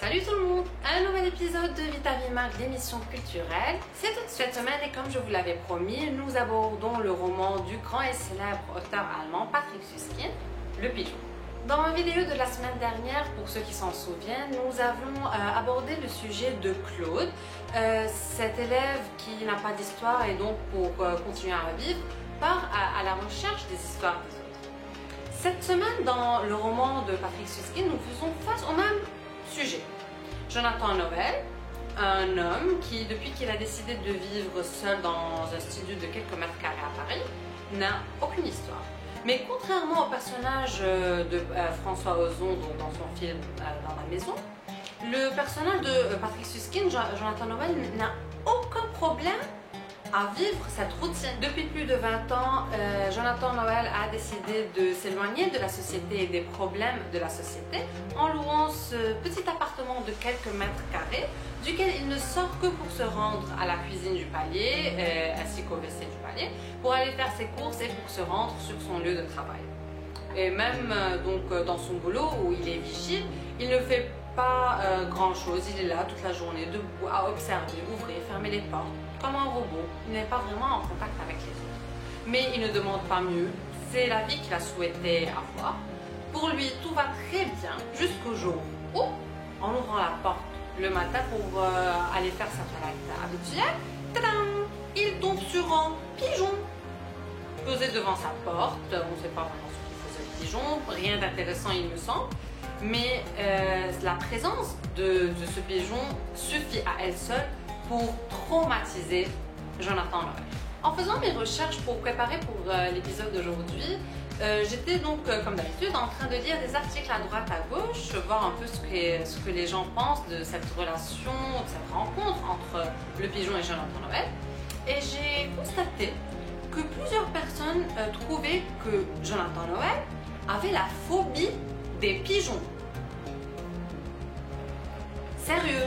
Salut tout le monde! Un nouvel épisode de Vitavimac, l'émission culturelle. C'est toute cette semaine et comme je vous l'avais promis, nous abordons le roman du grand et célèbre auteur allemand Patrick Süskind, Le Pigeon. Dans ma vidéo de la semaine dernière, pour ceux qui s'en souviennent, nous avons abordé le sujet de Claude, cet élève qui n'a pas d'histoire et donc pour continuer à vivre, part à la recherche des histoires des autres. Cette semaine, dans le roman de Patrick Süskind, nous faisons face au même sujet. Jonathan Noël, un homme qui, depuis qu'il a décidé de vivre seul dans un studio de quelques mètres carrés à Paris, n'a aucune histoire. Mais contrairement au personnage de François Ozon dans son film Dans la maison, le personnage de Patrick Süskind, Jonathan Noël, n'a aucun problème à vivre cette routine. Depuis plus de 20 ans, Jonathan Noël a décidé de s'éloigner de la société et des problèmes de la société en louant ce petit appartement de quelques mètres carrés duquel il ne sort que pour se rendre à la cuisine du palier ainsi qu'au WC du palier pour aller faire ses courses et pour se rendre sur son lieu de travail. Et même donc dans son boulot où il est vigile, il ne fait pas grand chose, il est là toute la journée debout à observer, ouvrir, fermer les portes comme un robot. Il n'est pas vraiment en contact avec les autres. Mais il ne demande pas mieux, c'est la vie qu'il a souhaité avoir. Pour lui, tout va très bien jusqu'au jour où, en ouvrant la porte le matin pour aller faire sa toilette habituelle, tadam, il tombe sur un pigeon posé devant sa porte. On ne sait pas vraiment ce qu'il faisait le pigeon, rien d'intéressant il me semble. Mais la présence de ce pigeon suffit à elle seule pour traumatiser Jonathan Noël. En faisant mes recherches pour préparer pour l'épisode d'aujourd'hui, j'étais donc comme d'habitude en train de lire des articles à droite à gauche, voir un peu ce que les gens pensent de cette relation, de cette rencontre entre le pigeon et Jonathan Noël. Et j'ai constaté que plusieurs personnes trouvaient que Jonathan Noël avait la phobie des pigeons. Sérieux?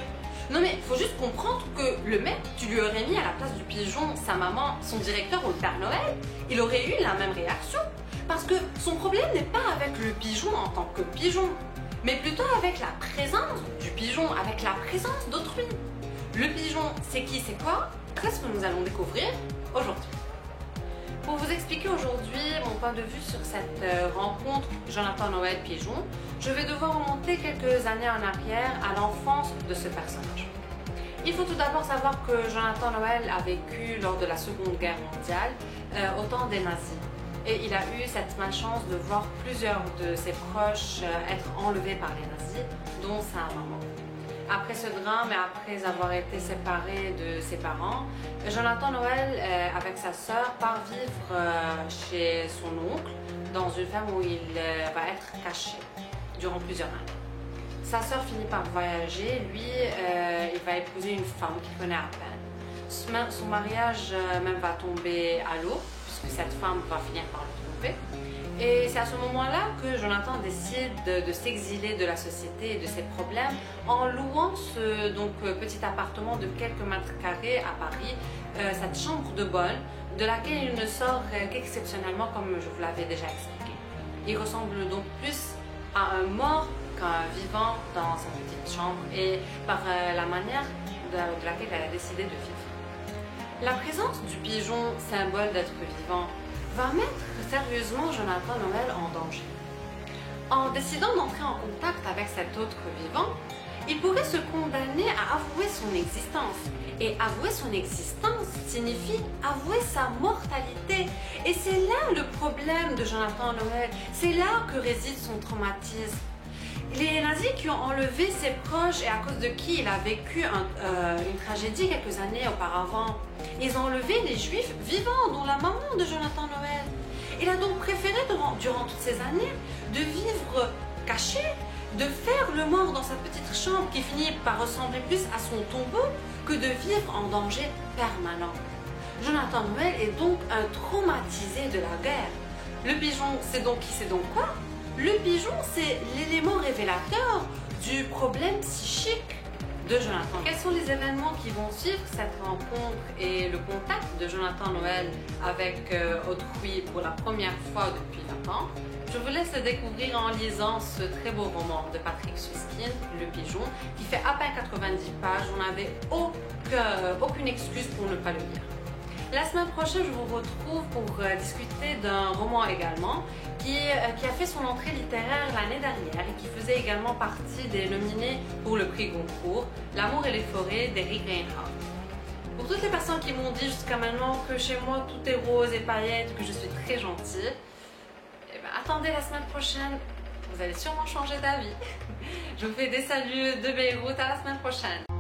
Non mais faut juste comprendre que le mec, tu lui aurais mis à la place du pigeon sa maman, son directeur ou le Père Noël, il aurait eu la même réaction. Parce que son problème n'est pas avec le pigeon en tant que pigeon, mais plutôt avec la présence du pigeon, avec la présence d'autrui. Le pigeon, c'est qui, c'est quoi? C'est ce que nous allons découvrir aujourd'hui. Pour vous expliquer aujourd'hui mon point de vue sur cette rencontre Jonathan Noël-Pigeon, je vais devoir remonter quelques années en arrière à l'enfance de ce personnage. Il faut tout d'abord savoir que Jonathan Noël a vécu lors de la Seconde Guerre mondiale au temps des nazis. Et il a eu cette malchance de voir plusieurs de ses proches être enlevés par les nazis, dont sa maman. Après ce drame et après avoir été séparé de ses parents, Jonathan Noël, avec sa sœur, part vivre chez son oncle dans une ferme où il va être caché durant plusieurs années. Sa sœur finit par voyager, lui, il va épouser une femme qu'il connaît à peine. Son mariage même va tomber à l'eau, puisque cette femme va finir par le tromper. Et c'est à ce moment-là que Jonathan décide de s'exiler de la société et de ses problèmes en louant ce petit appartement de quelques mètres carrés à Paris, cette chambre de bonne de laquelle il ne sort qu'exceptionnellement comme je vous l'avais déjà expliqué. Il ressemble donc plus à un mort qu'à un vivant dans sa petite chambre et par la manière de laquelle elle a décidé de vivre. La présence du pigeon, symbole d'être vivant, va mettre sérieusement Jonathan Noël en danger. En décidant d'entrer en contact avec cet autre vivant, il pourrait se condamner à avouer son existence. Et avouer son existence signifie avouer sa mortalité. Et c'est là le problème de Jonathan Noël, c'est là que réside son traumatisme. Les nazis qui ont enlevé ses proches et à cause de qui il a vécu une tragédie quelques années auparavant, ils ont enlevé les juifs vivants, dont la maman de Jonathan Noël. Il a donc préféré durant toutes ces années de vivre caché, de faire le mort dans sa petite chambre qui finit par ressembler plus à son tombeau que de vivre en danger permanent. Jonathan Noël est donc un traumatisé de la guerre. Le pigeon, c'est donc qui, c'est donc quoi? Le pigeon, c'est l'élément révélateur du problème psychique de Jonathan. Quels sont les événements qui vont suivre cette rencontre et le contact de Jonathan Noël avec autrui pour la première fois depuis 20 ans? Je vous laisse le découvrir en lisant ce très beau roman de Patrick Suskind, Le Pigeon, qui fait à peine 90 pages. On n'avait aucune excuse pour ne pas le lire. La semaine prochaine, je vous retrouve pour discuter d'un roman également qui a fait son entrée littéraire l'année dernière et qui faisait également partie des nominés pour le prix Goncourt, L'amour et les forêts d'Eric Reinhardt. Pour toutes les personnes qui m'ont dit jusqu'à maintenant que chez moi tout est rose et paillettes, que je suis très gentille, eh ben, attendez la semaine prochaine, vous allez sûrement changer d'avis. Je vous fais des saluts de Beyrouth, à la semaine prochaine.